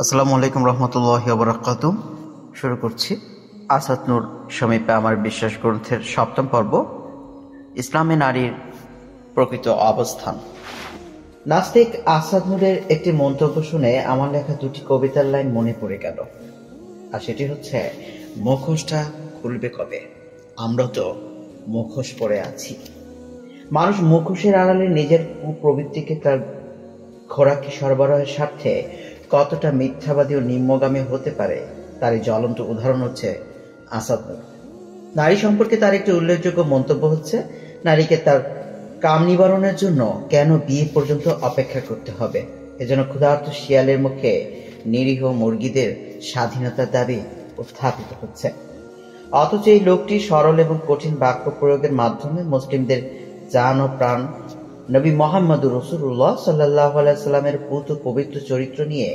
আসসালামু আলাইকুম রহমতুল্লাহি ওয়া বারাকাতুহু। শুরু করছি আসাদ নূর সমীপে আমার বিশ্বাস গ্রন্থের ৭ম পর্ব, ইসলামে নারীর প্রকৃত অবস্থান। নাস্তিক আসাদ নূরের একটি মন্তব্য শুনে আমার লেখা দুটি কবিতার লাইন মনে পড়ে গেল, আর সেটি হচ্ছে, মুখোশটা খুলবে কবে, আমরা তো মুখোশ পরে আছি। মানুষ মুখোশের আড়ালে নিজের কুপ্রবৃত্তিকে তার খোরাকি সরবরাহের স্বার্থে কতটা মিথ্যাবাদী ও নিম্নগামী হতে পারে তার এই জ্বলন্ত উদাহরণ হচ্ছে আসাদ নূর। নারী সম্পর্কে তার একটি উল্লেখযোগ্য মন্তব্য হচ্ছে, নারীকে তার কাম নিবারণের জন্য কেন বিয়ে পর্যন্ত অপেক্ষা করতে হবে? এজন্য ক্ষুধার্ত শিয়ালের মুখে নিরীহ মুরগিদের স্বাধীনতার দাবি উত্থাপিত হচ্ছে। অথচ এই লোকটি সরল এবং কঠিন বাক্য প্রয়োগের মাধ্যমে মুসলিমদের জান ও প্রাণ নবী মুহাম্মদুর রাসূলুল্লাহ সাল্লাল্লাহু আলাইহি সাল্লামের পুত পবিত্র চরিত্র নিয়ে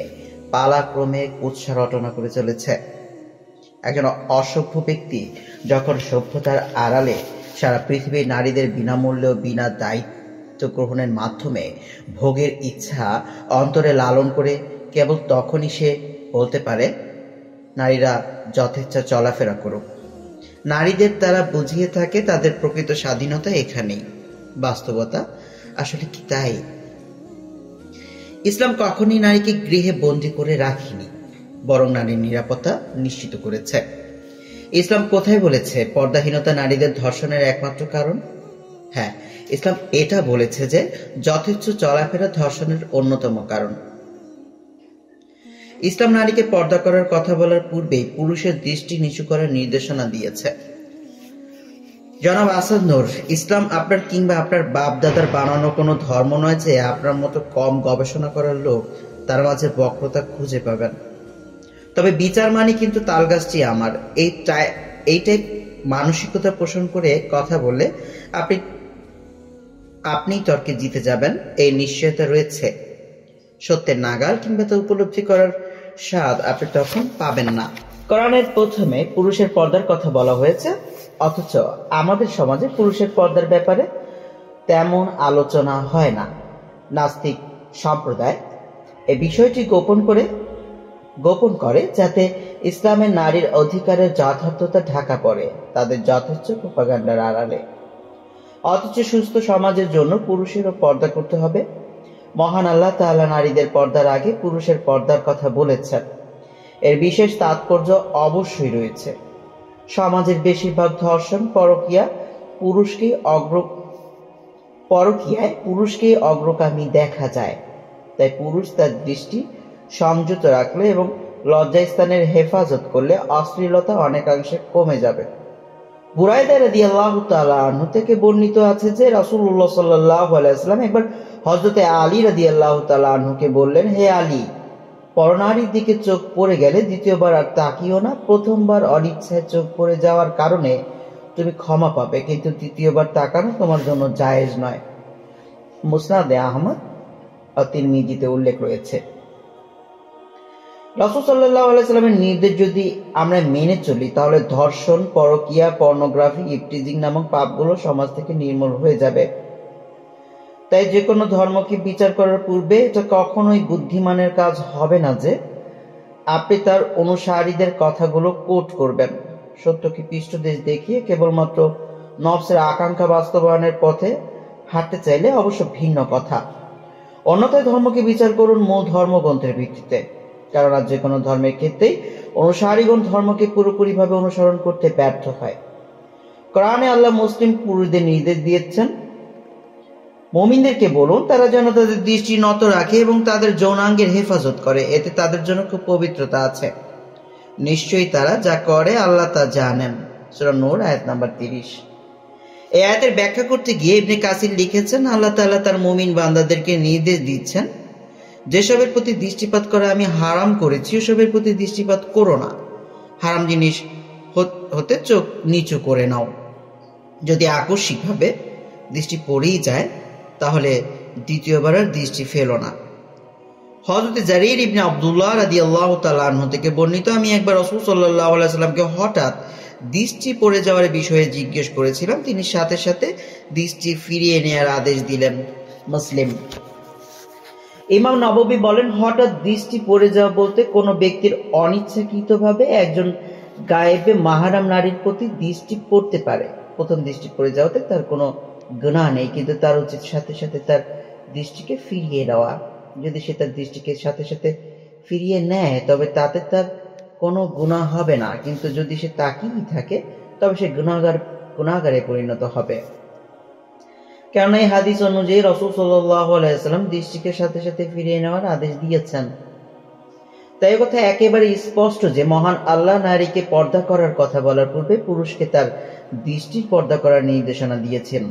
পালাক্রমে কুৎসা রটনা করে চলেছে। একজন অসভ্য ব্যক্তি যখন সভ্যতার আড়ালে সারা পৃথিবীর নারীদের বিনামূল্যে ও বিনা দায়িত্ব গ্রহণের মাধ্যমে ভোগের ইচ্ছা অন্তরে লালন করে, কেবল তখনই সে বলতে পারে, নারীরা যথেচ্ছা চলাফেরা করুক। নারীদের তারা বুঝিয়ে থাকে তাদের প্রকৃত স্বাধীনতা এখানেই। বাস্তবতা আসলে কি তাই? ইসলাম কখনই নারীকে গৃহে বন্দী করে রাখেনি, বরং নারীর নিরাপত্তা নিশ্চিত করেছে। ইসলাম কোথায় বলেছে পর্দাহীনতা নারীদের ধর্ষণের একমাত্র কারণ? হ্যাঁ, ইসলাম এটা বলেছে যে যথেচ্ছ চলাফেরা ধর্ষণের অন্যতম কারণ। ইসলাম নারীকে পর্দা করার কথা বলার পূর্বেই পুরুষের দৃষ্টি নিচু করার নির্দেশনা দিয়েছে। জনাব আসাদ নূর, ইসলাম আপনার কিংবা আপনার বাপ দাদার বানানো কোনো ধর্ম নয় যে আপনার মতো কম গবেষণা করার লোক তার মাঝে বক্রতা খুঁজে পাবেন। তবে বিচার মানে কিন্তু তালগাছটি আমার, এইটাই মানসিকতা পোষণ করে কথা বললে আপনি তর্কে জিতে যাবেন, এই নিশ্চয়তা রয়েছে। সত্যের নাগাল কিংবা তা উপলব্ধি করার স্বাদ আপনি তখন পাবেন না। কোরআনের প্রথমে পুরুষের পর্দার কথা বলা হয়েছে, অথচ আমাদের সমাজে পুরুষের পর্দার ব্যাপারে তেমন আলোচনা হয় না। নাস্তিক সম্প্রদায় এই বিষয়টি গোপন করে যাতে ইসলামের নারীর অধিকারের যথার্থতা ঢাকা পড়ে তাদের যথেচ্ছ প্রোপাগান্ডার আড়ালে। অথচ সুস্থ সমাজের জন্য পুরুষেরও পর্দা করতে হবে। মহান আল্লাহ তাআলা নারীদের পর্দার আগে পুরুষের পর্দার কথা বলেছেন। এর বিশেষ তাৎপর্য অবশ্যই রয়েছে। সমাজের বেশিরভাগ ধর্ষণ পরকীয়ায় পুরুষকেই অগ্রগামী দেখা যায়। তাই পুরুষ তার দৃষ্টি সংযত রাখলে এবং লজ্জাস্থানের হেফাজত করলে অশ্লীলতা অনেকাংশে কমে যাবে। বুরায়দা রাদিয়াল্লাহু তাআলা আনহু থেকে বর্ণিত আছে যে রাসূলুল্লাহ সাল্লাল্লাহু আলাইহি ওয়াসাল্লাম একবার হযরতে আলী রাদিয়াল্লাহু তাআলা আনহুকে বললেন, হে আলী, পরনারীর দিকে চোখ পড়ে গেলে দ্বিতীয়বার আর তাকিও না। প্রথমবার অনিচ্ছায় চোখ পড়ে যাওয়ার কারণে তুমি ক্ষমা পাবে, কিন্তু দ্বিতীয়বার তাকানো তোমার জন্য জায়েজ নয়। মুসনাদে আহমদ ও তিরমিজিতে উল্লেখ রয়েছে। রাসূল সাল্লাল্লাহু আলাইহি সাল্লামের নির্দেশ যদি আমরা মেনে চলি, তাহলে ধর্ষণ, পরকীয়া, পর্নোগ্রাফি, ইফটিজিং নামক পাপগুলো সমাজ থেকে নির্মূল হয়ে যাবে। তাই যে কোনো ধর্মকে বিচার করার পূর্বে এটা কখনোই বুদ্ধিমানের কাজ হবে না যে আপনি তার অনুসারীদের কথাগুলো কোট করবেন। সত্যকে পৃষ্ঠদেশ দেখিয়ে কেবলমাত্র নফসের আকাঙ্ক্ষা বাস্তবায়নের পথে হাঁটতে চাইলে অবশ্য ভিন্ন কথা। অন্যথায় ধর্মকে বিচার করুন মূল ধর্মগ্রন্থের ভিত্তিতে, কারণ আর যে কোনো ধর্মের ক্ষেত্রেই অনুসারীগণ ধর্মকে পুরোপুরিভাবে অনুসরণ করতে ব্যর্থ হয়। কোরআনে আল্লাহ মুসলিম পুরুষদের নির্দেশ দিয়েছেন, মুমিনদেরকে বলুন তারা যেন তাদের দৃষ্টি নত রাখে এবং তাদের যৌনাঙ্গের হেফাজত করে, এতে তাদের জন্য খুব পবিত্রতা আছে। নিশ্চয়ই তারা যা করে আল্লাহ তা জানেন। সূরা নূর আয়াত নাম্বার 30। এই আয়াতের ব্যাখ্যা করতে গিয়ে ইবনে কাসির লিখেছেন, আল্লাহ তাআলা তার মুমিন বান্দাদেরকে নির্দেশ দিচ্ছেন, যেসবের প্রতি দৃষ্টিপাত করা আমি হারাম করেছি ওসবের প্রতি দৃষ্টিপাত করো না। হারাম জিনিস হতে চোখ নিচু করে নাও। যদি আকস্মিকভাবে দৃষ্টি পড়েই যায় তাহলে দ্বিতীয়বার আর দৃষ্টি ফেলো না। হযরত জারীর ইবনে আব্দুল্লাহ রাদিয়াল্লাহু তাআলা আনহু থেকে বর্ণিত, আমি একবার রাসূল সাল্লাল্লাহু আলাইহি সাল্লামকে হঠাৎ দৃষ্টি পড়ে যাওয়ার বিষয়ে জিজ্ঞেস করেছিলাম। তিনি সাথে সাথে দৃষ্টি ফিরিয়ে নেওয়ার আদেশ দিলেন। মুসলিম। ইমাম নববী বলেন, হঠাৎ দৃষ্টি পড়ে যাওয়া বলতে কোনো ব্যক্তির অনিচ্ছাকৃতভাবে একজন গায়েবে মাহারাম নারীর প্রতি দৃষ্টি পড়তে পারে। প্রথম দৃষ্টি পড়ে যাওয়াতে তার কোনো গুনাহ নেই, কিন্তু তার উচিত সাথে সাথে তার দৃষ্টিকে ফিরিয়ে দেওয়া। যদি সে তার দৃষ্টিকে সাথে সাথে ফিরিয়ে নেয় তবে তাতে তার কোনো গুনাহ হবে না, কিন্তু যদি সে তাকিয়েই থাকে তবে সে গুনাহগারে পরিণত হবে। কেননা এই হাদিস অনুযায়ী রাসূল সাল্লাল্লাহু আলাইহি ওয়াসাল্লাম দৃষ্টিকে সাথে সাথে ফিরিয়ে নেওয়ার আদেশ দিয়েছেন। তাই কথা একেবারে স্পষ্ট যে মহান আল্লাহ নারীকে পর্দা করার কথা বলার পূর্বে পুরুষকে তার দৃষ্টির পর্দা করার নির্দেশনা দিয়েছেন।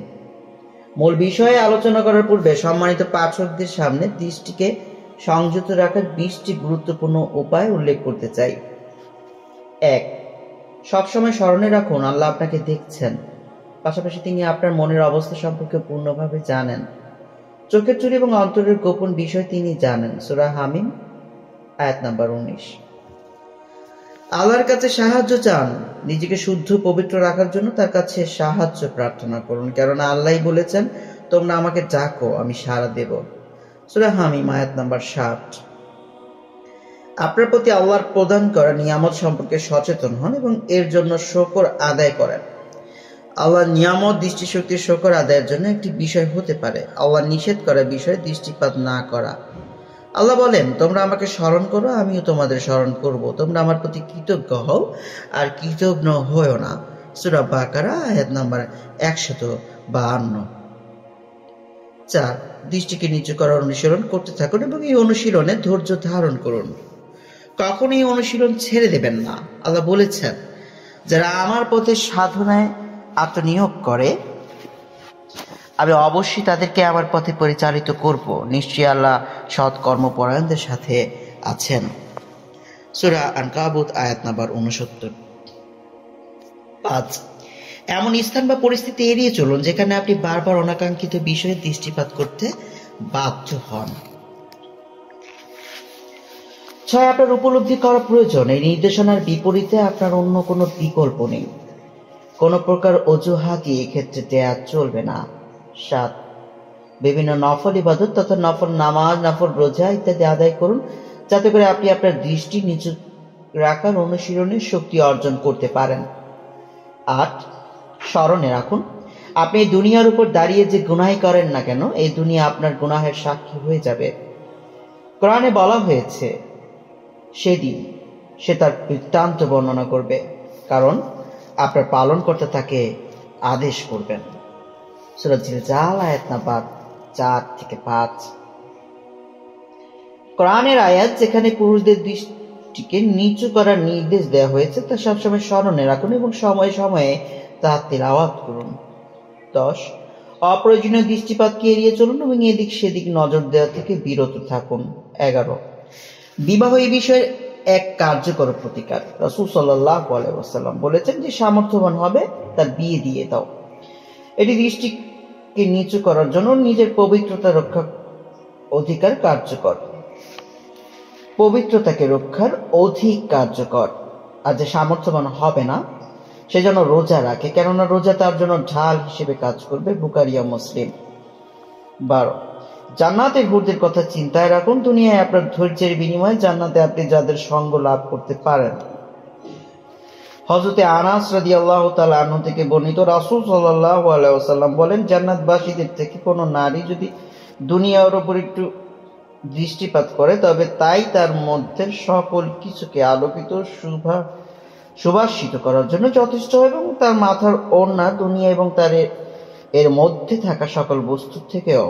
মূল বিষয়ে আলোচনা করার পূর্বে সম্মানিত পাঠকদের সামনে দৃষ্টিকে সংযত রাখার 20টি গুরুত্বপূর্ণ উপায় উল্লেখ করতে চাই। 1. সবসময় স্মরণে রাখুন আল্লাহ আপনাকে দেখছেন, পাশাপাশি তিনি আপনার মনের অবস্থা সম্পর্কে পূর্ণভাবে জানেন। চোখের চুরি এবং অন্তরের গোপন বিষয় তিনি জানেন। সূরা হামিম আয়াত নাম্বার 19। আল্লাহর কাছে সাহায্য চান, নিজেকে শুদ্ধ পবিত্র রাখার জন্য তার কাছে সাহায্য প্রার্থনা করুন, কেননা আল্লাহই বলেছেন, তোমরা আমাকে ডাকো আমি সাড়া দেব। সূরা হামিম আয়াত নাম্বার 60। আপনার প্রতি আল্লাহর প্রদান করা নিয়ামত সম্পর্কে সচেতন হন এবং এর জন্য শুকর আদায় করেন। আল্লাহর নিয়ামত দৃষ্টিশক্তির শুকর আদায়ের জন্য একটি বিষয় হতে পারে। আল্লাহ নিষেধ করা বিষয়ে দৃষ্টিপাত না করা। আল্লাহ বলেন, তোমরা আমাকে স্মরণ করো, আমিও তোমাদের স্মরণ করব। তোমরা আমার প্রতি কৃতজ্ঞ হও আর কৃতজ্ঞ হও না। সূরা বাকারা আয়াত নাম্বার 152। 4. দৃষ্টিকে নিচু করার অনুশীলন করতে থাকুন এবং এই অনুশীলনে ধৈর্য ধারণ করুন। কখনো এই অনুশীলন ছেড়ে দেবেন না। আল্লাহ বলেছেন, যারা আমার পথে সাধনায় আত্মনিয়োগ করে আমি অবশ্যই তাদেরকে আমার পথে পরিচালিত করব। নিশ্চয়ই আল্লাহ সৎ কর্মপরায়ণদের সাথে আছেন। সূরা আনকাবুত আয়াত নাম্বার 69। 5. এমন স্থান বা পরিস্থিতি এড়িয়ে চলুন যেখানে আপনি বারবার অনাকাঙ্ক্ষিত বিষয়ে দৃষ্টিপাত করতে বাধ্য হন। 6. আপনার উপলব্ধি করা প্রয়োজন এই নির্দেশনার বিপরীতে আপনার অন্য কোনো বিকল্প নেই। কোনো প্রকার অজুহাতই এক্ষেত্রে দেয়া চলবে না। 7. বিভিন্ন নফল ইবাদত তথা নফল নামাজ, নফল রোজা ইত্যাদি আদায় করুন, যাতে করে আপনি আপনার দৃষ্টি নিচু রাখার অনুশীলনের শক্তি অর্জন করতে পারেন। 8. স্মরণে রাখুন, আপনি এই দুনিয়ার উপর দাঁড়িয়ে যে গুনাহ করেন না কেন, এই দুনিয়া আপনার গুনাহের সাক্ষী হয়ে যাবে। কোরআনে বলা হয়েছে, সেদিন সে তার বৃত্তান্ত বর্ণনা করবে, কারণ আপনার পালনকর্তা তাকে আদেশ করবেন। সূরা জিলজাল আয়াত নাম্বার 4 থেকে 5। কোরআনের আয়াত যেখানে পুরুষদের দৃষ্টিকে নিচু করার নির্দেশ দেওয়া হয়েছে তা সবসময় স্মরণে রাখুন এবং সময়ে সময়ে তা তিলাওয়াত করুন। 10. অপ্রয়োজনীয় দৃষ্টিপাতকে এড়িয়ে চলুন এবং এদিক সেদিক নজর দেওয়া থেকে বিরত থাকুন। 11. বিবাহ এই বিষয়ের এক কার্যকর প্রতিকার। রাসূল সাল্লাল্লাহু আলাইহি ওয়াসাল্লাম বলেছেন, যে সামর্থ্যবান হবে তার বিয়ে দিয়ে দাও। এটি দৃষ্টিকে নিচু করার জন্য নিজের পবিত্রতা রক্ষা অধিকার কার্যকর। পবিত্রতাকে রক্ষার অধিক কার্যকর। আর যে সামর্থ্যবান হবে না সে যেন রোজা রাখে, কেননা রোজা তার জন্য ঢাল হিসেবে কাজ করবে। বুখারী ও মুসলিম। 12. জান্নাতের হুরদের কথা চিন্তায় রাখুন, দুনিয়ায় আপনার ধৈর্যের বিনিময়ে জান্নাতে আপনি যাদের সঙ্গ লাভ করতে পারেন। হযরতে আনাস রাদিয়াল্লাহু তাআলা আনহু থেকে বর্ণিত, রাসূল সাল্লাল্লাহু আলাইহি ওয়াসাল্লাম বলেন, জান্নাতবাসীদের থেকে কোনো নারী যদি দুনিয়ার উপর একটু দৃষ্টিপাত করে তবে তাই তার মধ্যে সকল কিছুকে আলোকিত সুভাষিত করার জন্য যথেষ্ট হবে এবং তার মাথার ওড়না দুনিয়া এবং তার এর মধ্যে থাকা সকল বস্তুর থেকেও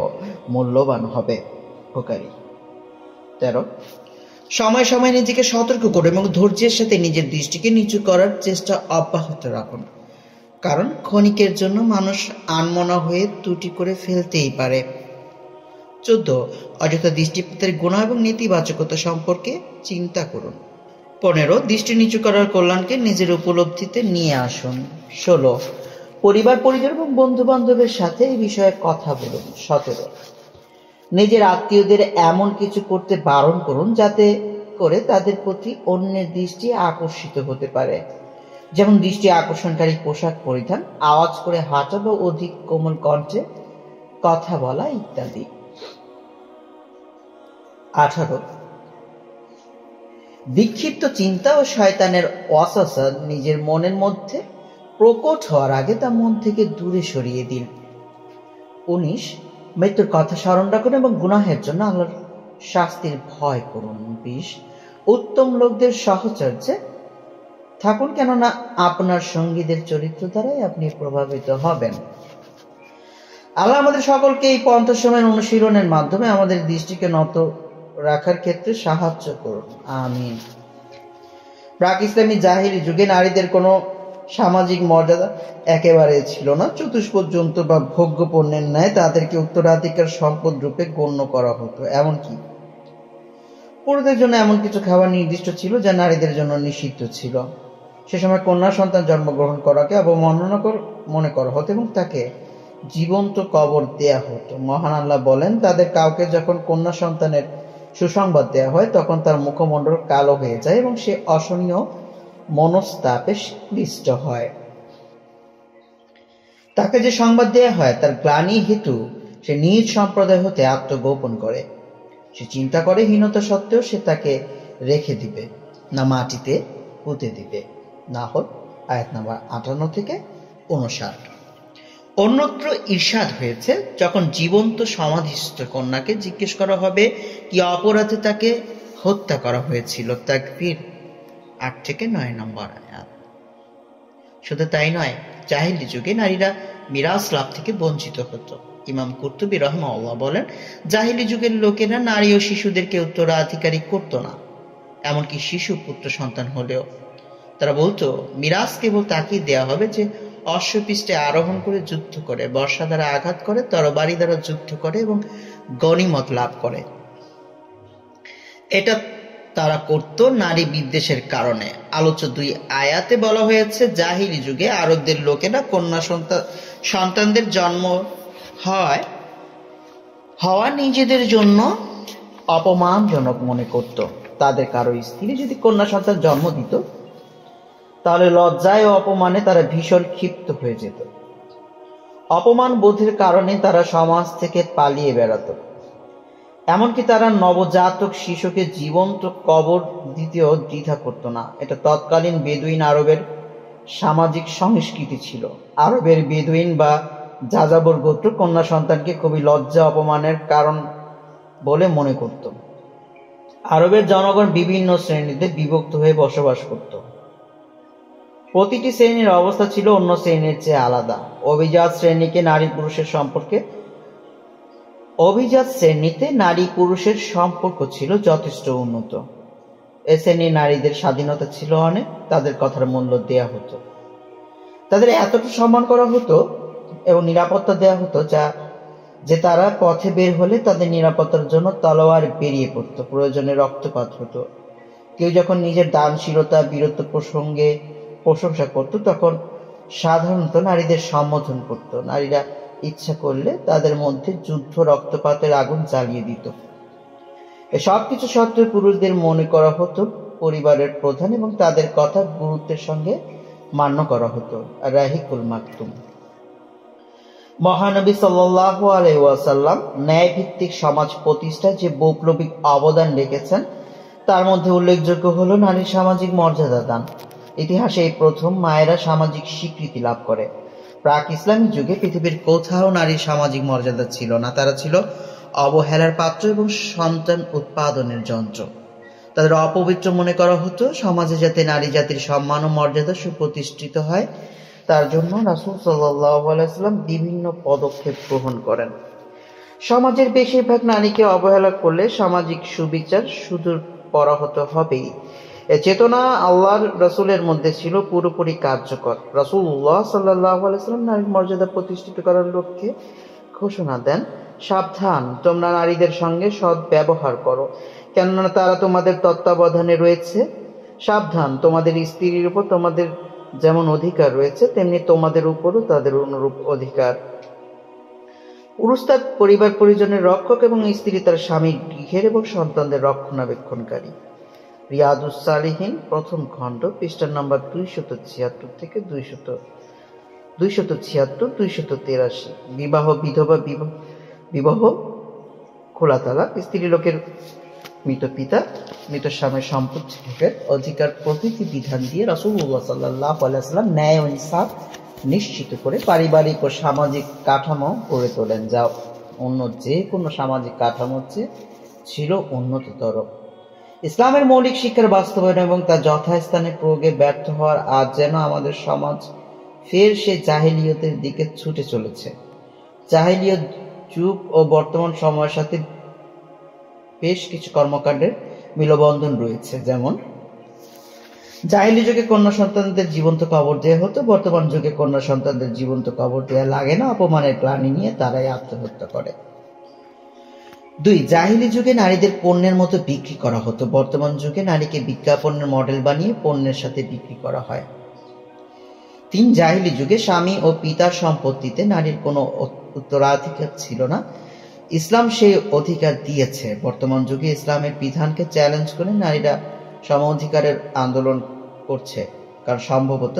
মূল্যবান হবে। বুখারী। 13. সময় সময় নিজেকে সতর্ক করুন এবং ধৈর্যের সাথে নিজের দৃষ্টিকে নিচু করার চেষ্টা অব্যাহত রাখুন, কারণ ক্ষণিকের জন্য মানুষ আনমনা হয়ে ত্রুটি করে ফেলতেই পারে। 14. অযথা দৃষ্টিপাতের গুনাহ এবং নেতিবাচকতা সম্পর্কে চিন্তা করুন। 15. দৃষ্টি নিচু করার কল্যাণকে নিজের উপলব্ধিতে নিয়ে আসুন। 16. পরিবার পরিজন এবং বন্ধু বান্ধবের সাথে এই বিষয়ে কথা বলুন। 17. নিজের আত্মীয়দের এমন কিছু করতে বারণ করুন যাতে করে তাদের প্রতি অন্যের দৃষ্টি আকর্ষিত হতে পারে, যেমন দৃষ্টি আকর্ষণকারী পোশাক পরিধান, আওয়াজ করে হাঁটা বা অধিক কোমল কণ্ঠে কথা বলা ইত্যাদি। 18, বিক্ষিপ্ত চিন্তা ও শয়তানের ওয়াসওয়াসা নিজের মনের মধ্যে প্রকট হওয়ার আগে তা মন থেকে দূরে সরিয়ে দিন। 19, মৃত্যুর কথা স্মরণ রাখুন এবং গুনাহের জন্য আল্লাহর শাস্তির ভয় করুন। 20, উত্তম লোকদের সাহচর্যে থাকুন, কেননা আপনার সঙ্গীদের চরিত্র দ্বারাই আপনি প্রভাবিত হবেন। আল্লাহ আমাদের সকলকে এই পন্থসময়ের অনুশীলনের মাধ্যমে আমাদের দৃষ্টিকে নত রাখার ক্ষেত্রে সাহায্য করুন, আমিন। প্রাক ইসলামী জাহিলি যুগে নারীদের কোনো সামাজিক মর্যাদা একেবারে ছিল না। চতুষ্পদ জন্তু বা ভোগ্য পণ্যের ন্যায় তাদেরকে উত্তরাধিকার সম্পদ রূপে গণ্য করা হতো। এমনকি পুরুষদের জন্য এমন কিছু খাবার নির্দিষ্ট ছিল যা নারীদের জন্য নিষিদ্ধ ছিল। সে সময় কন্যা সন্তান জন্মগ্রহণ করাকে অবমাননাকর মনে করা হতো এবং তাকে জীবন্ত কবর দেয়া হতো। মহান আল্লাহ বলেন, তাদের কাউকে যখন কন্যা সন্তানের সুসংবাদ দেয়া হয় তখন তার মুখমণ্ডল কালো হয়ে যায় এবং সে অসহনীয় মনস্তাপে ক্লিষ্ট হয়। তাকে যে সংবাদ দেয়া হয় তার গ্লানি হেতু সে নিজ সম্প্রদায় হতে আত্মগোপন করে। সে চিন্তা করে হীনতা সত্ত্বেও সে তাকে রেখে দিবে, না মাটিতে পুঁতে দিবে। নাহল আয়াত নাম্বার 58 থেকে 59। অন্যত্র ইরশাদ হয়েছে, যখন জীবন্ত সমাধিস্থ কন্যাকে জিজ্ঞেস করা হবে কি অপরাধে তাকে হত্যা করা হয়েছিল। তাকবীর 8 থেকে 9 নম্বর আয়াত। শুধু তাই নয়, জাহিলি যুগে নারীরা মিরাস লাভ থেকে বঞ্চিত হতো। ইমাম কুরতুবী রাহিমাহুল্লাহ বলেন, জাহিলি যুগের লোকেরা নারী ও শিশুদেরকে উত্তরাধিকারী করত না, এমনকি শিশু পুত্র সন্তান হলেও। তারা বলতো, মিরাস কেবল তাকেই দেয়া হবে যে অশ্বপৃষ্ঠে আরোহণ করে যুদ্ধ করে, বর্ষা দ্বারা আঘাত করে, তরবারি দ্বারা যুদ্ধ করে এবং গনিমত লাভ করে। এটা তারা করত নারী বিদ্বেষের কারণে। আলোচ্য 2 আয়াতে বলা হয়েছে, জাহিলি যুগে আরবদের লোকেরা কন্যা সন্তানদের জন্ম হওয়া নিজেদের জন্য অপমানজনক মনে করত। তাদের কারো স্ত্রী যদি কন্যা সন্তান জন্ম দিত তাহলে লজ্জায় ও অপমানে তারা ভীষণ ক্ষিপ্ত হয়ে যেত। অপমান বোধের কারণে তারা সমাজ থেকে পালিয়ে বেড়াত। এমনকি তারা নবজাতক শিশুকে জীবন্ত কবর দিতেও দ্বিধা করত না। এটা তৎকালীন বেদুইন আরবের সামাজিক সংস্কৃতি ছিল। আরবের বেদুইন বা যাযাবর গোত্র কন্যা সন্তানকে খুবই লজ্জা অপমানের কারণ বলে মনে করত। আরবের জনগণ বিভিন্ন শ্রেণীতে বিভক্ত হয়ে বসবাস করত। প্রতিটি শ্রেণীর অবস্থা ছিল অন্য শ্রেণীর চেয়ে আলাদা। অভিজাত শ্রেণীতে নারী পুরুষের সম্পর্ক ছিল যথেষ্ট উন্নত। এ শ্রেণীর নারীদের স্বাধীনতা ছিল অনেক, তাদের কথার মূল্য দেয়া হতো, তাদের এতটা সম্মান করা হতো এবং নিরাপত্তা দেয়া হতো যে তারা পথে বের হলে তাদের নিরাপত্তার জন্য তলোয়ার বেরিয়ে পড়ত, প্রয়োজনে রক্তপাত হতো। কেউ যখন নিজের দানশীলতা বীরত্ব প্রসঙ্গে প্রশংসা করত তখন সাধারণত নারীদের সম্বোধন করত। নারীরা ইচ্ছা করলে তাদের মধ্যে যুদ্ধ রক্তপাতের আগুন জ্বালিয়ে দিত। সব কিছু সত্ত্বেও পুরুষদের মনে করা হতো পরিবারের প্রধান এবং তাদের কথা গুরুত্বের সঙ্গে মান্য করা হতো। রাহিকুল মাকতুম। মহানবী সাল্লাল্লাহু আলাইহি ওয়াসাল্লাম ন্যায় ভিত্তিক সমাজ প্রতিষ্ঠায় যে বৈপ্লবিক অবদান রেখেছেন তার মধ্যে উল্লেখযোগ্য হলো নারীর সামাজিক মর্যাদা দান। ইতিহাসে এই প্রথম মায়েরা সামাজিক স্বীকৃতি লাভ করে। প্রাক ইসলামী যুগে পৃথিবীর কোথাও নারীর সামাজিক মর্যাদা ছিল না। তারা ছিল অবহেলার পাত্র এবং সন্তান উৎপাদনের যন্ত্র। তাদের অপবিত্র মনে করা হতো। সমাজে যাতে নারী জাতির সম্মান ও মর্যাদা সুপ্রতিষ্ঠিত হয় তার জন্য রাসূল সাল্লাল্লাহু আলাইহি ওয়াসাল্লাম বিভিন্ন পদক্ষেপ গ্রহণ করেন। সমাজের বেশিরভাগ নারীকে অবহেলা করলে সামাজিক সুবিচার সুদূর পরাহত হবেই। এ চেতনা আল্লাহর রাসূলের মধ্যে ছিল পুরোপুরি কার্যকর। রাসূলুল্লাহ সাল্লাল্লাহু আলাইহি ওয়াসাল্লাম নারীর মর্যাদা প্রতিষ্ঠিত করার লক্ষ্যে ঘোষণা দেন, সাবধান, তোমরা নারীদের সঙ্গে সৎ ব্যবহার করো, কেননা তারা তোমাদের তত্ত্বাবধানে রয়েছে। সাবধান, তোমাদের স্ত্রীর উপর তোমাদের যেমন অধিকার রয়েছে তেমনি তোমাদের উপরও তাদের অনুরূপ অধিকার। পুরুষ তার পরিবার পরিজনের রক্ষক এবং স্ত্রী তার স্বামীর গৃহের এবং সন্তানদের রক্ষণাবেক্ষণকারী। রিয়াদুস সালিহিন প্রথম খণ্ড, পৃষ্ঠা নম্বর 276 থেকে 276-283। বিবাহ বিধবা বিবাহ খোলা তালাক। স্ত্রী লোকের মৃত পিতা মৃত স্বামীর সম্পত্তি ভোগের অধিকার প্রভৃতি বিধান দিয়ে রাসূলুল্লাহ সাল্লাল্লাহু আলাইহি ওয়াসাল্লাম ন্যায় ও ইনসাফ নিশ্চিত করে পারিবারিক ও সামাজিক কাঠামো গড়ে তোলেন, যা অন্য যে কোনো সামাজিক কাঠামোর চেয়ে ছিল উন্নততর। ইসলামের মৌলিক শিক্ষার বাস্তবায়ন এবং তা যথাস্থানে প্রয়োগে ব্যর্থ হওয়ার আজ যেন আমাদের সমাজ ফের সে জাহিলিয়তের দিকে ছুটে চলেছে। জাহিলিয়ত যুগ ও বর্তমান সময়ের সাথে বেশ কিছু কর্মকাণ্ডের মিলবন্ধন রয়েছে। যেমন, জাহিলি যুগে কন্যা সন্তানদের জীবন্ত কবর দেওয়া হতো, বর্তমান যুগে কন্যা সন্তানদের জীবন্ত কবর দেওয়া লাগে না, অপমানের গ্লানি নিয়ে তারাই আত্মহত্যা করে। 2. জাহিলি যুগে নারীদের পণ্যের মতো বিক্রি করা হতো, বর্তমান যুগে নারীকে বিজ্ঞাপনের মডেল বানিয়ে পণ্যের সাথে বিক্রি করা হয়। 3. জাহিলি যুগে স্বামী ও পিতার সম্পত্তিতে নারীর কোনো উত্তরাধিকার ছিল না, ইসলাম সেই অধিকার দিয়েছে। বর্তমান যুগে ইসলামের বিধানকে চ্যালেঞ্জ করে নারীরা সম অধিকারের আন্দোলন করছে, কারণ সম্ভবত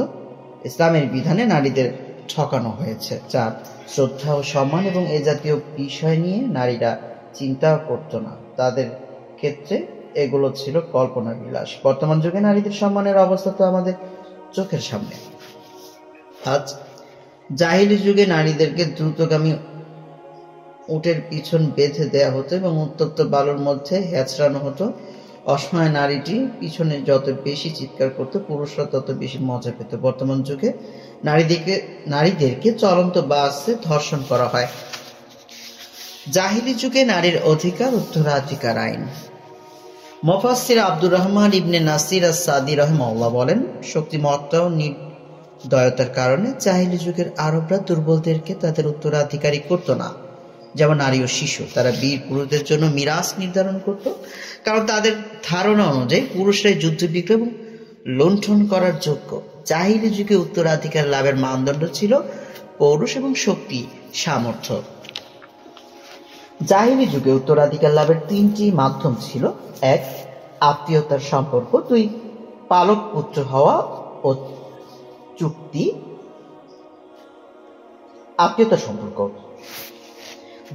ইসলামের বিধানে নারীদের ঠকানো হয়েছে। 4. শ্রদ্ধা ও সম্মান এবং এ জাতীয় বিষয় নিয়ে নারীরা চিন্তাও করতো না, তাদের ক্ষেত্রে এগুলো ছিল কল্পনা বিলাস। বর্তমান যুগে নারীদের সম্মানের অবস্থা তো আমাদের চোখের সামনে। আজ জাহিলি যুগে নারীদেরকে দ্রুতগামী উটের পিছন বেঁধে দেয়া হতো এবং উত্তপ্ত বালুর মধ্যে হেঁচড়ানো হতো। অসহায় নারীটি পিছনে যত বেশি চিৎকার করত, পুরুষরা তত বেশি মজা পেত। বর্তমান যুগে নারীদেরকে চলন্ত বাসে ধর্ষণ করা হয়। জাহিলি যুগে নারীর অধিকার উত্তরাধিকার আইন। মুফাসসির আব্দুর রহমান ইবনে নাসির আস-সাদি রাহিমাহুল্লাহ বলেন, শক্তিমত্তা ও নির্দয়তার কারণে জাহিলি যুগের আরবরা দুর্বলদেরকে তাদের উত্তরাধিকারী করত না, যেমন নারী ও শিশু। তারা বীর পুরুষদের জন্য মিরাস নির্ধারণ করত, কারণ তাদের ধারণা অনুযায়ী পুরুষরাই যুদ্ধ বিগ্রহ এবং লুণ্ঠন করার যোগ্য। জাহিলি যুগে উত্তরাধিকার লাভের মানদণ্ড ছিল পৌরুষ এবং শক্তি সামর্থ্য। জাহিলি যুগে উত্তরাধিকার লাভের 3টি মাধ্যম ছিল। 1. আত্মীয়তার সম্পর্ক। 2. পালক পুত্র হওয়া ও চুক্তি। আত্মীয়তা সম্পর্ক।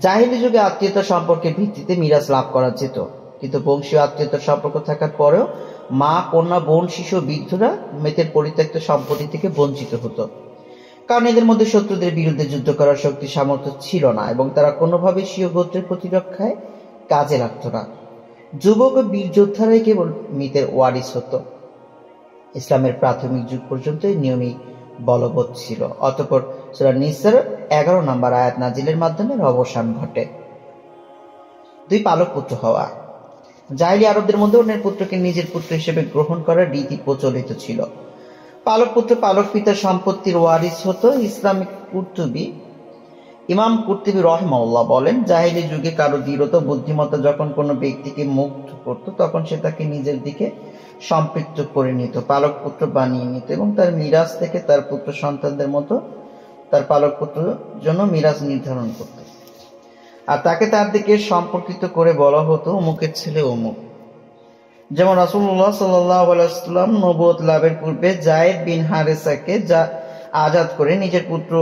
জাহিলি যুগে আত্মীয়তা সম্পর্কের ভিত্তিতে মিরাজ লাভ করা যেত, কিন্তু বংশীয় আত্মীয়তার সম্পর্ক থাকার পরেও মা, কন্যা, বোন, শিশু, বৃদ্ধরা মৃতের পরিত্যক্ত সম্পত্তি থেকে বঞ্চিত হতো, কারণ এদের মধ্যে শত্রুদের বিরুদ্ধে যুদ্ধ করার শক্তি সামর্থ্য ছিল না এবং তারা কোনোভাবে স্বীয় গোত্রের প্রতিরক্ষায় কাজে লাগত না। যুবক ও বীর যোদ্ধারাই কেবল মৃতের ওয়ারিস হতো। ইসলামের প্রাথমিক যুগ পর্যন্ত এই নিয়মই বলবৎ ছিল। অতঃপর সূরা নিসার 11 নম্বর আয়াত নাজিলের মাধ্যমে অবসান ঘটে। 2. পালক পুত্র হওয়া। জাহিলি আরবদের মধ্যে অন্যের পুত্রকে নিজের পুত্র হিসেবে গ্রহণ করার রীতি প্রচলিত ছিল। পালক পুত্র পালক পিতার সম্পত্তির ওয়ারিস হতো। ইমাম কুরতুবী রাহিমাহুল্লাহ বলেন, জাহিলি যুগে কারো দৃঢ়তা বুদ্ধিমত্তা যখন কোনো ব্যক্তিকে মুগ্ধ করত, তখন সে তাকে নিজের দিকে সম্পৃক্ত করে নিত, পালক পুত্র বানিয়ে নিত এবং তার মিরাজ থেকে তার পুত্র সন্তানদের মতো তার পালক পুত্র জন্য মিরাজ নির্ধারণ করত, আর তাকে তার দিকে সম্পর্কিত করে বলা হতো অমুকের ছেলে অমুক। যেমন রাসূলুল্লাহ সাল্লাল্লাহু আলাইহি ওয়াসাল্লাম নবুয়ত লাভের পূর্বে যায়েদ বিন হারেসাকে আজাদ করে নিজের পুত্র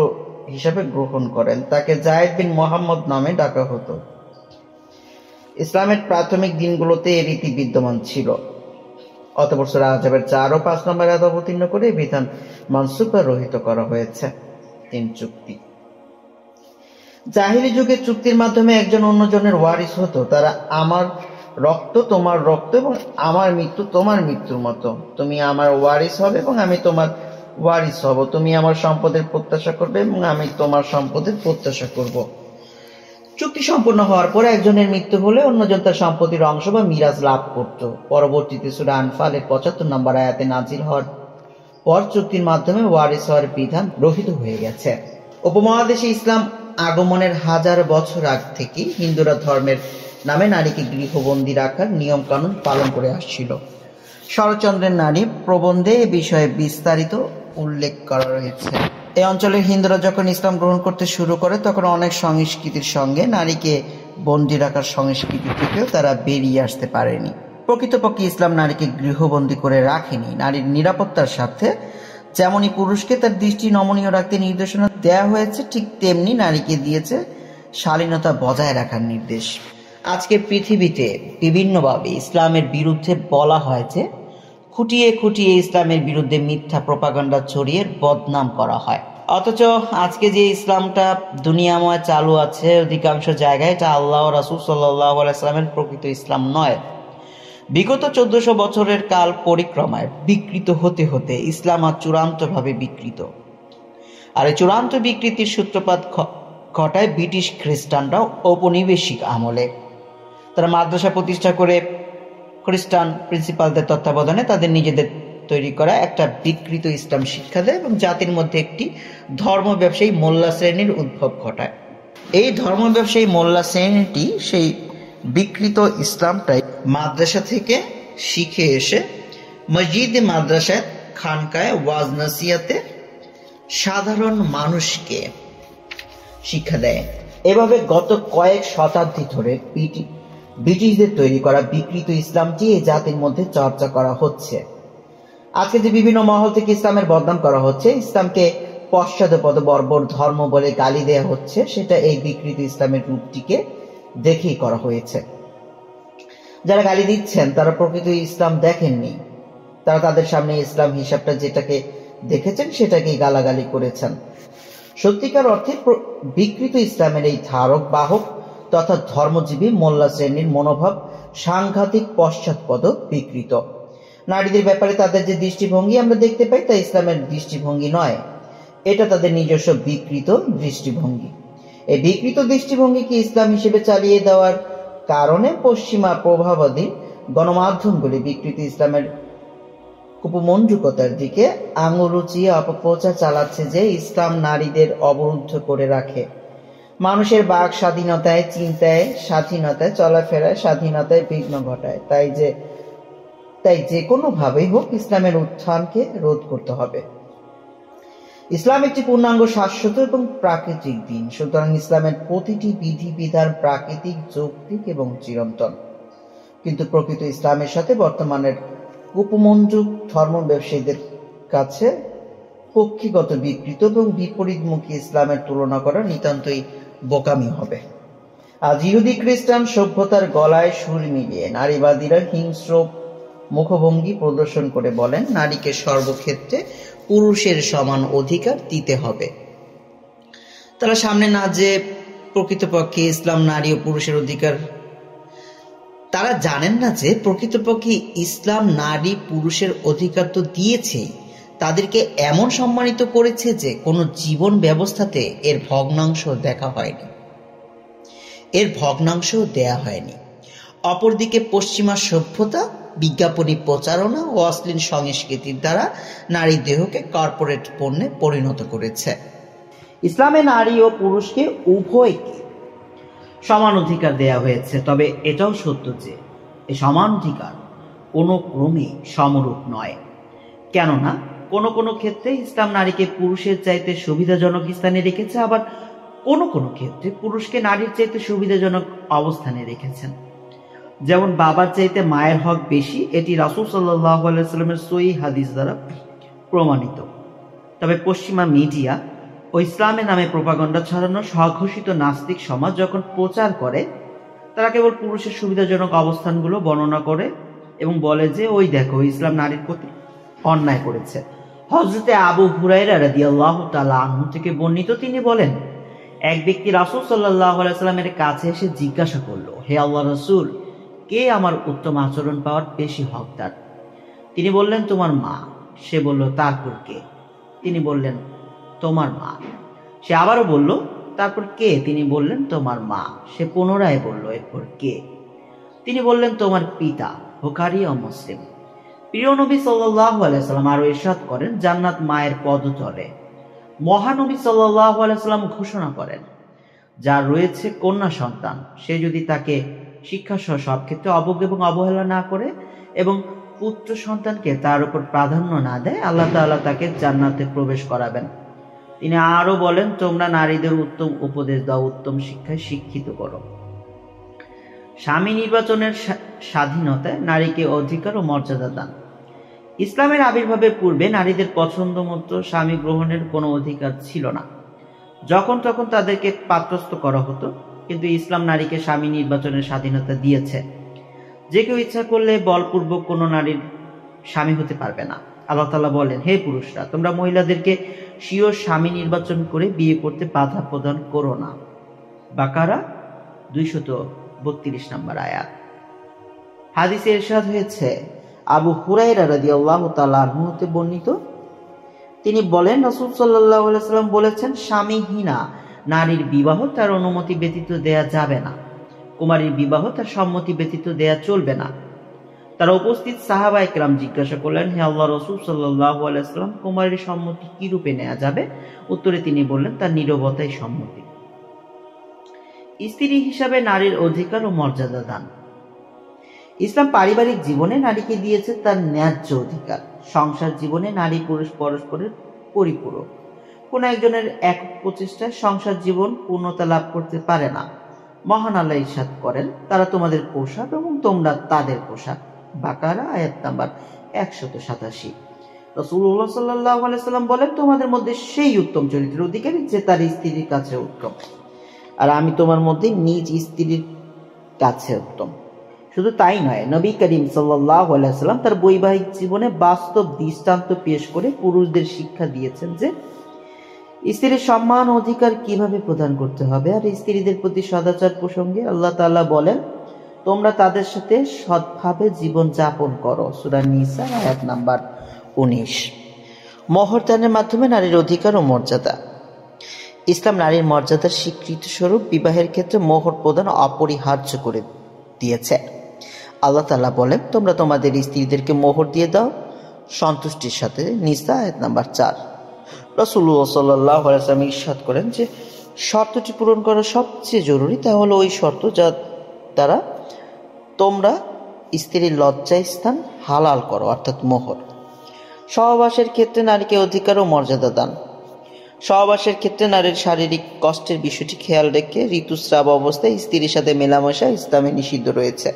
হিসাবে গ্রহণ করেন, তাকে যায়েদ বিন মুহাম্মদ নামে ডাকা হতো। ইসলামের প্রাথমিক দিনগুলোতে এই রীতি বিদ্যমান ছিল। অতঃপর সূরা আহজাবের 4 ও 5 নম্বর আয়াত অবতীর্ণ করে এই বিধান মানসুখ বা রহিত করা হয়েছে। 3. চুক্তি। জাহিলি যুগে চুক্তির মাধ্যমে একজন অন্যজনের ওয়ারিস হতো। তারা আমার রক্ত তোমার রক্ত এবং আমার মৃত্যু তোমার মৃত্যুর মতো, তুমি আমার ওয়ারিস হবে এবং আমি তোমার ওয়ারিস হব, তুমি আমার সম্পদের প্রত্যাশা করবে এবং আমি তোমার সম্পদের প্রত্যাশা করব। চুক্তি সম্পূর্ণ হওয়ার পরে একজনের মৃত্যু হলে অন্যজন তার সম্পত্তির অংশ বা মিরাজ লাভ করত। পরবর্তীতে সূরা আনফালের 75 নম্বর আয়াতে নাজিল হওয়ার পর চুক্তির মাধ্যমে ওয়ারিস হওয়ার বিধান রহিত হয়ে গেছে। উপমহাদেশে ইসলাম আগমনের 1000 বছর আগ থেকে হিন্দুরা ধর্মের নামে নারীকে গৃহবন্দী রাখার নিয়ম কানুন পালন করে আসছিল। শরৎচন্দ্রের নারী প্রবন্ধে এ বিষয়ে বিস্তারিত উল্লেখ করা রয়েছে। এই অঞ্চলের হিন্দুরা যখন ইসলাম গ্রহণ করতে শুরু করে, তখন অনেক সংস্কৃতির সঙ্গে নারীকে বন্দী রাখার সংস্কৃতি থেকেও তারা বেরিয়ে আসতে পারেনি। প্রকৃতপক্ষে ইসলাম নারীকে গৃহবন্দী করে রাখেনি। নারীর নিরাপত্তার স্বার্থে যেমনই পুরুষকে তার দৃষ্টি নমনীয় রাখতে নির্দেশনা দেয়া হয়েছে, ঠিক তেমনি নারীকে দিয়েছে শালীনতা বজায় রাখার নির্দেশ। আজকে পৃথিবীতে বিভিন্নভাবে ইসলামের বিরুদ্ধে বলা হয় যে খুঁটিয়ে খুঁটিয়ে ইসলামের বিরুদ্ধে মিথ্যা প্রপাগান্ডা ছড়িয়ে বদনাম করা হয়। অথচ আজকে যে ইসলামটা দুনিয়াময় চালু আছে অধিকাংশ জায়গায়, এটা আল্লাহ ও রাসূল সাল্লাল্লাহু আলাইহি ওয়াসাল্লামের প্রকৃত ইসলাম নয়। বিগত 1400 বছরের কাল পরিক্রমায় বিকৃত হতে হতে ইসলাম আজ চূড়ান্তভাবে বিকৃত। আর এই চূড়ান্ত বিকৃতির সূত্রপাত ঘটায় ব্রিটিশ খ্রিস্টানরা ঔপনিবেশিক আমলে। তারা মাদ্রাসা প্রতিষ্ঠা করে খ্রিস্টান প্রিন্সিপালদের তত্ত্বাবধানে তাদের নিজেদের তৈরি করা একটা বিকৃত ইসলাম শিক্ষা দেয় এবং জাতির মধ্যে একটি ধর্ম ব্যবসায়ী মোল্লা শ্রেণীর উদ্ভব ঘটায়। এই ধর্ম ব্যবসায়ী মোল্লা শ্রেণীটি সেই বিকৃত ইসলামটাই মাদ্রাসা থেকে শিখে এসে মসজিদে, মাদ্রাসায়, খানকায়, ওয়াজ নসিহতে সাধারণ মানুষকে শিক্ষা দেয়। এভাবে গত কয়েক শতাব্দী ধরে ব্রিটিশদের তৈরি করা বিকৃত ইসলামটি এই জাতির মধ্যে চর্চা করা হচ্ছে। আজকে যে বিভিন্ন মহল থেকে ইসলামের বদনাম করা হচ্ছে, ইসলামকে পশ্চাৎপদ বর্বর ধর্ম বলে গালি দেয়া হচ্ছে, সেটা এই বিকৃত ইসলামের রূপটিকে দেখেই করা হয়েছে। যারা গালি দিচ্ছেন তারা প্রকৃত ইসলাম দেখেননি, তারা তাদের সামনে ইসলাম হিসাবটা যেটাকে দেখেছেন সেটাকেই গালাগালি করেছেন। সত্যিকার অর্থে বিকৃত ইসলামের এই ধারক বাহক তথা ধর্মজীবী মোল্লা শ্রেণীর মনোভাব সাংঘাতিক পশ্চাৎপদ বিকৃত। নারীদের ব্যাপারে তাদের যে দৃষ্টিভঙ্গি আমরা দেখতে পাই তা ইসলামের দৃষ্টিভঙ্গি নয়, এটা তাদের নিজস্ব বিকৃত দৃষ্টিভঙ্গি। এই বিকৃত দৃষ্টিভঙ্গিকে ইসলাম হিসেবে চালিয়ে দেওয়ার কারণে পশ্চিমা প্রভাবাধীন গণমাধ্যমগুলি বিকৃত ইসলামের কুপমঞ্জুকতার দিকে আঙুল উঁচিয়ে অপপ্রচার চালাচ্ছে যে ইসলাম নারীদের অবরুদ্ধ করে রাখে, মানুষের বাক স্বাধীনতায়, চিন্তায় স্বাধীনতায়, চলাফেরায় স্বাধীনতায় বিঘ্ন ঘটায়। তাই যে কোনো ভাবেই হোক ইসলামের উত্থানকে রোধ করতে হবে। ইসলাম একটি পূর্ণাঙ্গ, শাশ্বত এবং প্রাকৃতিক দিন। সুতরাং ইসলামের প্রতিটি বিধিবিধান প্রাকৃতিক, যৌক্তিক এবং চিরন্তন। কিন্তু প্রকৃত ইসলামের সাথে বর্তমানের উপমঞ্জুক ধর্ম ব্যবসায়ীদের কাছে কক্ষিগত বিকৃত এবং বিপরীতমুখী ইসলামের তুলনা করা নিতান্তই বোকামি হবে। আজ ইহুদি খ্রিস্টান সভ্যতার গলায় সুর মিলিয়ে নারীবাদীরা হিংস্র মুখভঙ্গি প্রদর্শন করে বলেন নারীকে সর্বক্ষেত্রে পুরুষের সমান অধিকার দিতে হবে। তারা সামনে না যে প্রকৃতপক্ষে ইসলাম নারী ও পুরুষের অধিকার, তারা জানেন না যে প্রকৃতপক্ষে ইসলাম নারী পুরুষের অধিকার তো দিয়েছেই, তাদেরকে এমন সম্মানিত করেছে যে কোনো জীবন ব্যবস্থাতে এর ভগ্নাংশ দেখা হয়নি, এর ভগ্নাংশ দেয়া হয়নি। অপরদিকে পশ্চিমা সভ্যতা বিজ্ঞাপনী প্রচারণা ও অশ্লীল সংস্কৃতির দ্বারা নারী দেহকে কর্পোরেট পণ্যে পরিণত করেছে। ইসলামে নারী ও পুরুষকে উভয়কে সমান অধিকার দেয়া হয়েছে, তবে এটাও সত্য যে এই সমান অধিকার কোনো ক্রমে সমরূপ নয়। কেননা কোনো কোনো ক্ষেত্রে ইসলাম নারীকে পুরুষের চাইতে সুবিধাজনক স্থানে রেখেছে, আবার কোনো কোনো ক্ষেত্রে পুরুষকে নারীর চাইতে সুবিধাজনক অবস্থানে রেখেছেন। যেমন বাবার চাইতে মায়ের হক বেশি, এটি রাসূল সাল্লাল্লাহু আলাইহি ওয়াসাল্লামের সহিহ হাদিস দ্বারা প্রমাণিত। তবে পশ্চিমা মিডিয়া ও ইসলামের নামে প্রোপাগান্ডা ছড়ানো স্বঘোষিত নাস্তিক সমাজ যখন প্রচার করে, তারা কেবল পুরুষের সুবিধাজনক অবস্থানগুলো বর্ণনা করে এবং বলে যে ওই দেখো ইসলাম নারীর প্রতি অন্যায় করেছে। হযরতে আবু হুরায়রা রাদিয়াল্লাহু তাআলা আনহু থেকে বর্ণিত, তিনি বলেন এক ব্যক্তি রাসূল সাল্লাল্লাহু আলাইহি ওয়াসাল্লামের কাছে এসে জিজ্ঞাসা করলো, হে আল্লাহর রাসূল, কে আমার উত্তম আচরণ পাওয়ার বেশি হকদার? তিনি বললেন, তোমার মা। সে বলল, তারপর কে? তিনি বললেন, তোমার মা। সে আবারও বলল, তারপর কে? তিনি বললেন, তোমার মা। সে পুনরায় বলল, এরপর কে? তিনি বললেন, তোমার পিতা। বুখারী ও মুসলিম। প্রিয় নবী সাল্লাল্লাহু আলাইহি ওয়াসাল্লাম আরো ইরশাদ করেন, জান্নাত মায়ের পদতলে। মহানবী সাল্লাল্লাহু আলাইহি ওয়াসাল্লাম ঘোষণা করেন, যার রয়েছে কন্যা সন্তান, সে যদি তাকে শিক্ষা সহ সব ক্ষেত্রে অবজ্ঞা এবং অবহেলা না করে এবং পুত্র সন্তানকে তার উপর প্রাধান্য না দেয়, আল্লাহ তাআলা তাকে জান্নাতে প্রবেশ করাবেন। তিনি আরো বলেন, তোমরা নারীদের উত্তম উপদেশ দাও, উত্তম শিক্ষায় শিক্ষিত করো। স্বামী নির্বাচনের স্বাধীনতায় নারীকে অধিকার ও মর্যাদা দান। ইসলামের আবির্ভাবের পূর্বে নারীদের পছন্দ মতো স্বামী গ্রহণের কোনো অধিকার ছিল না। যখন তখন তাদেরকে পাত্রস্থ করা হতো। কিন্তু ইসলাম নারীকে স্বামী নির্বাচনের স্বাধীনতা দিয়েছে। যে কেউ ইচ্ছা করলে বলপূর্বক কোনো নারীর স্বামী হতে পারবে না। আল্লাহ তাআলা বলেন, হে পুরুষরা, তোমরা মহিলাদেরকে স্বীয় স্বামী নির্বাচন করে বিয়ে করতে বাধা প্রদান করো না। বাকারা 232 নম্বর আয়াত। হাদিসে ইরশাদ হয়েছে, আবু হুরায়রা রাদিয়াল্লাহু তাআলা আনহু হতে বর্ণিত, তিনি বলেন, রাসূল সাল্লাল্লাহু আলাইহি ওয়াসাল্লাম বলেছেন, স্বামীহীনা নারীর বিবাহ তার অনুমতি ব্যতীত দেয়া যাবে না। কুমারীর বিবাহ তার সম্মতি ব্যতীত দেয়া চলবে না। তারা উপস্থিত সাহাবায়ে কেরাম জিজ্ঞাসা করলেন, হে আল্লাহর রাসূল সাল্লাল্লাহু আলাইহি ওয়াসাল্লাম, কুমারীর সম্মতি কি রূপে নেওয়া যাবে? উত্তরে তিনি বললেন, তার নীরবতাই সম্মতি। স্ত্রী হিসাবে নারীর অধিকার ও মর্যাদা দান। ইসলাম পারিবারিক জীবনে নারীকে দিয়েছে তার ন্যায্য অধিকার। সংসার জীবনে নারী পুরুষ পরস্পরের পরিপূরক। কোন একজনের একক প্রচেষ্টায় সংসার জীবন পূর্ণতা লাভ করতে পারে না। মহান আল্লাহ ইরশাদ করেন, তারা তোমাদের পোশাক এবং তোমরা তাদের পোশাক। বাকারা আয়াত নাম্বার 187। রাসূলুল্লাহ সাল্লাল্লাহু আলাইহি ওয়াসাল্লাম বলেন, তোমাদের মধ্যে সেই উত্তম চরিত্রের অধিকারী যে তার স্ত্রীর কাছে উত্তম, আর আমি তোমার মধ্যে নিজ স্ত্রীর কাছে উত্তম। শুধু তাই নয়, নবী করিম সাল্লাল্লাহু আলাইহি ওয়াসাল্লাম তার বৈবাহিক জীবনে বাস্তব দৃষ্টান্ত পেশ করে পুরুষদের শিক্ষা দিয়েছেন যে স্ত্রীর সম্মান ও অধিকার কিভাবে প্রদান করতে হবে। আর স্ত্রীদের প্রতি সদাচার প্রসঙ্গে আল্লাহ তাআলা বলেন, তোমরা তাদের সাথে সৎভাবে জীবন যাপন করো। সূরা নিসা আয়াত নাম্বার 19। মোহর দানের মাধ্যমে নারীর অধিকার ও মর্যাদা। ইসলাম নারীর মর্যাদার স্বীকৃতি স্বরূপ বিবাহের ক্ষেত্রে মোহর প্রদান অপরিহার্য করে দিয়েছে। আল্লাহ তাআলা বলেন, তোমরা তোমাদের স্ত্রীদেরকে মোহর দিয়ে দাও সন্তুষ্টির সাথে। নিসা আয়াত নাম্বার 4। রাসূলুল্লাহ সাল্লাল্লাহু আলাইহি ওয়াসাল্লাম ইরশাদ করেন যে শর্তটি পূরণ করা সবচেয়ে জরুরি, তা হলো ওই শর্ত যা দ্বারা তোমরা স্ত্রীর লজ্জাস্থান হালাল করো, অর্থাৎ মোহর। সহবাসের ক্ষেত্রে নারীকে অধিকার ও মর্যাদা দান। সহবাসের ক্ষেত্রে নারীর শারীরিক কষ্টের বিষয়টি খেয়াল রেখে ঋতুস্রাব অবস্থায় স্ত্রীর সাথে মেলামেশা ইসলামে নিষিদ্ধ রয়েছে।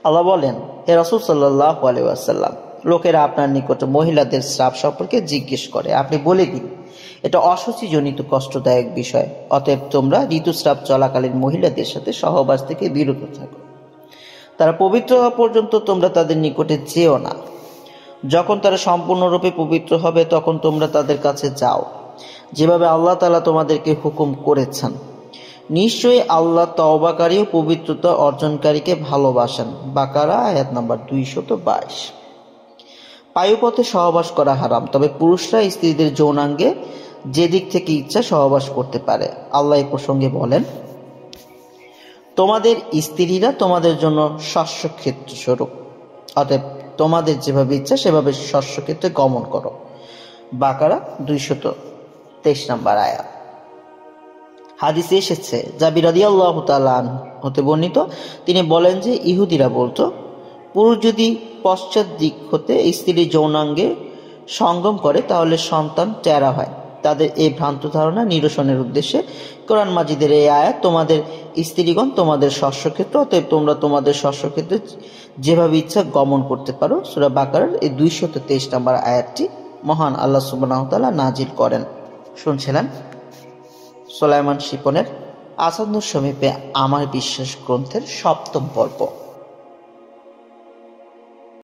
আল্লাহ বলেন, হে রাসূল সাল্লাল্লাহু আলাইহি ওয়াসাল্লাম, লোকেরা আপনার নিকট মহিলাদের স্রাব সম্পর্কে জিজ্ঞেস করে, আপনি বলে দিন, এটা অসুচিজনিত কষ্টদায়ক বিষয়। অতএব তোমরা ঋতুস্রাব চলাকালীন মহিলাদের সাথে সহবাস থেকে বিরত থাকো। তারা পবিত্র হওয়া পর্যন্ত তোমরা তাদের নিকটে যেও না। যখন তারা সম্পূর্ণরূপে পবিত্র হবে তখন তোমরা তাদের কাছে যাও, যেভাবে আল্লাহ তাআলা তোমাদেরকে হুকুম করেছেন। নিশ্চয়ই আল্লাহ তওবাকারী ও পবিত্রতা অর্জনকারীকে ভালোবাসেন। বাকারা আয়াত নাম্বার 222। পায়ুপথে সহবাস করা হারাম, তবে পুরুষরা স্ত্রীদের যৌনাঙ্গে যে দিক থেকে ইচ্ছা সহবাস করতে পারে। আল্লাহ এই প্রসঙ্গে বলেন, তোমাদের স্ত্রীরা তোমাদের জন্য শস্যক্ষেত্র স্বরূপ, অতএব তোমাদের যেভাবে ইচ্ছা সেভাবে শস্যক্ষেত্রে গমন করো। বাকারা 223 নম্বর আয়াত। হাদিসে এসেছে, জাবির রাদিয়াল্লাহু তাআলা আনহু হতে বর্ণিত, তিনি বলেন যে ইহুদিরা বলতো, পুরুষ যদি পশ্চাৎ দিক হতে স্ত্রীর যৌনাঙ্গে সঙ্গম করে তাহলে সন্তান টেরা হয়। তাদের এই ভ্রান্ত ধারণা নিরসনের উদ্দেশ্যে কোরআন মাজিদের এই আয়াত, তোমাদের স্ত্রীগণ তোমাদের শস্যক্ষেত্র, অতএব তোমরা তোমাদের শস্যক্ষেত্রে যেভাবে ইচ্ছা গমন করতে পারো। সূরা বাকারার এই 223 নম্বর আয়াতটি মহান আল্লাহ সুবহানাহু ওয়া তাআলা নাজিল করেন। শুনছিলেন সুলাইমান শিপনের আসাদ নূর সমীপে আমার বিশ্বাস গ্রন্থের 7ম পর্ব।